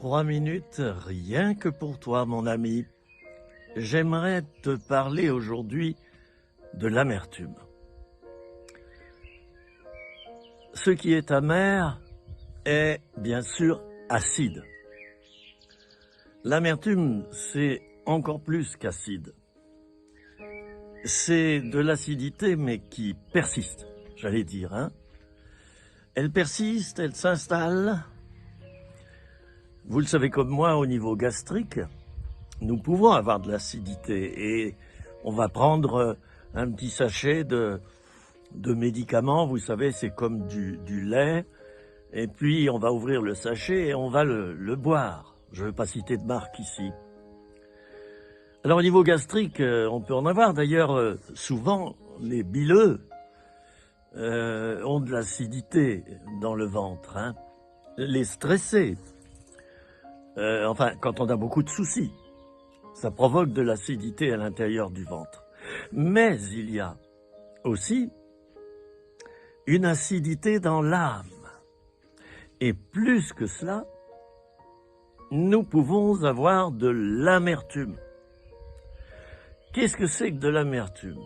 3 minutes, rien que pour toi, mon ami. J'aimerais te parler aujourd'hui de l'amertume. Ce qui est amer est bien sûr acide. L'amertume, c'est encore plus qu'acide. C'est de l'acidité, mais qui persiste, j'allais dire. Elle persiste, elle s'installe. Vous le savez comme moi, au niveau gastrique, nous pouvons avoir de l'acidité et on va prendre un petit sachet de médicaments, vous savez, c'est comme du lait, et puis on va ouvrir le sachet et on va le boire. Je ne veux pas citer de marque ici. Alors au niveau gastrique, on peut en avoir. D'ailleurs, souvent, les bileux ont de l'acidité dans le ventre. Les stressés, quand on a beaucoup de soucis, ça provoque de l'acidité à l'intérieur du ventre. Mais il y a aussi une acidité dans l'âme. Et plus que cela, nous pouvons avoir de l'amertume. Qu'est-ce que c'est que de l'amertume?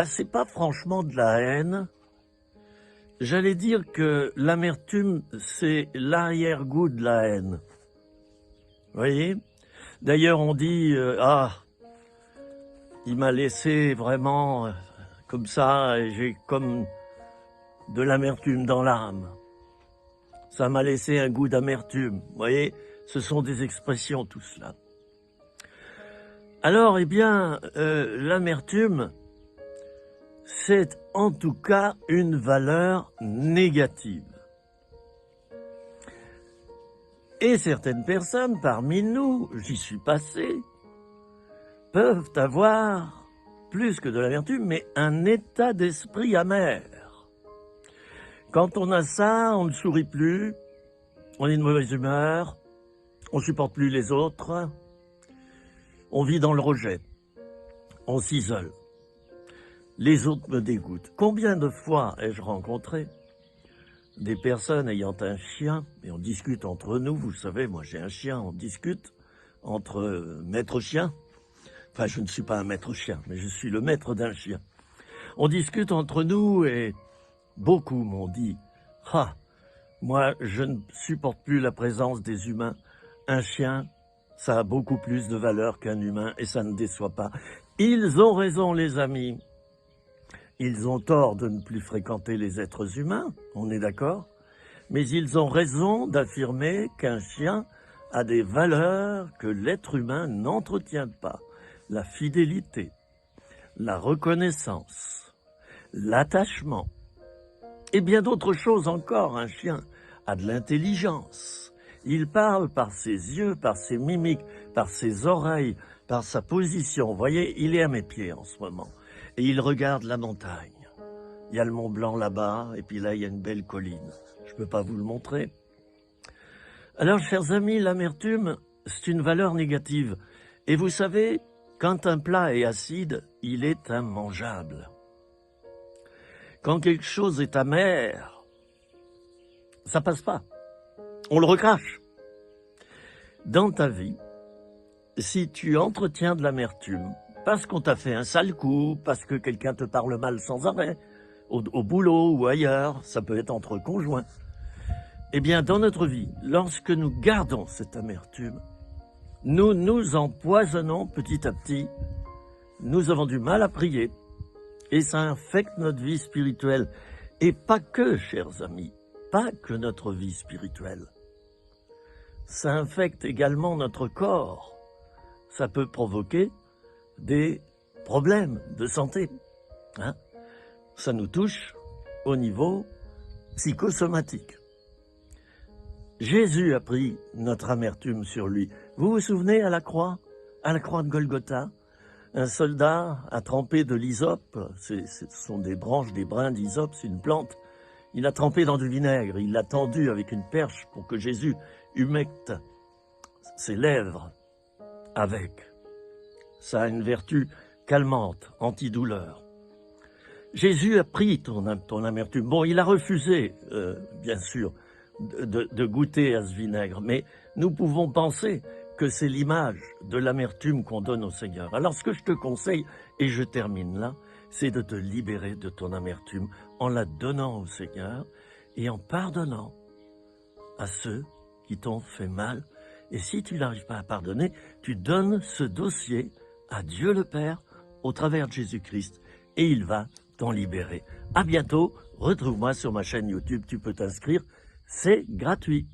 C'est pas franchement de la haine. J'allais dire que l'amertume, c'est l'arrière-goût de la haine. Vous voyez? D'ailleurs, on dit il m'a laissé vraiment comme ça, et j'ai comme de l'amertume dans l'âme. Ça m'a laissé un goût d'amertume. Vous voyez, ce sont des expressions, tout cela. Alors, l'amertume, c'est en tout cas une valeur négative. Et certaines personnes parmi nous, j'y suis passé, peuvent avoir plus que de l'amertume, mais un état d'esprit amer. Quand on a ça, on ne sourit plus, on est de mauvaise humeur, on supporte plus les autres, on vit dans le rejet, on s'isole. Les autres me dégoûtent. Combien de fois ai-je rencontré des personnes ayant un chien, et on discute entre nous, vous savez, moi j'ai un chien, on discute entre maîtres chiens. Enfin, je ne suis pas un maître chien, mais je suis le maître d'un chien. On discute entre nous et beaucoup m'ont dit « Ah, moi je ne supporte plus la présence des humains. Un chien, ça a beaucoup plus de valeur qu'un humain et ça ne déçoit pas. » Ils ont raison, les amis. Ils ont tort de ne plus fréquenter les êtres humains, on est d'accord, mais ils ont raison d'affirmer qu'un chien a des valeurs que l'être humain n'entretient pas. La fidélité, la reconnaissance, l'attachement, et bien d'autres choses encore. Un chien a de l'intelligence. Il parle par ses yeux, par ses mimiques, par ses oreilles, par sa position. Vous voyez, il est à mes pieds en ce moment. Et il regarde la montagne. Il y a le Mont Blanc là-bas, et puis là, il y a une belle colline. Je ne peux pas vous le montrer. Alors, chers amis, l'amertume, c'est une valeur négative. Et vous savez, quand un plat est acide, il est immangeable. Quand quelque chose est amer, ça passe pas. On le recrache. Dans ta vie, si tu entretiens de l'amertume, parce qu'on t'a fait un sale coup, parce que quelqu'un te parle mal sans arrêt, au boulot ou ailleurs, ça peut être entre conjoints. Eh bien, dans notre vie, lorsque nous gardons cette amertume, nous nous empoisonnons petit à petit, nous avons du mal à prier, et ça infecte notre vie spirituelle. Et pas que, chers amis, pas que notre vie spirituelle. Ça infecte également notre corps. Ça peut provoquer des problèmes de santé. Ça nous touche au niveau psychosomatique. Jésus a pris notre amertume sur lui. Vous vous souvenez à la croix de Golgotha, un soldat a trempé de l'hysope, ce sont des branches, des brins d'hysope, c'est une plante. Il a trempé dans du vinaigre, il l'a tendu avec une perche pour que Jésus humecte ses lèvres avec. Ça a une vertu calmante, antidouleur. Jésus a pris ton amertume. Bon, il a refusé, bien sûr, de goûter à ce vinaigre, mais nous pouvons penser que c'est l'image de l'amertume qu'on donne au Seigneur. Alors ce que je te conseille, et je termine là, c'est de te libérer de ton amertume en la donnant au Seigneur et en pardonnant à ceux qui t'ont fait mal. Et si tu n'arrives pas à pardonner, tu donnes ce dossier à Dieu le Père au travers de Jésus-Christ et il va t'en libérer. À bientôt, retrouve-moi sur ma chaîne YouTube, tu peux t'inscrire, c'est gratuit.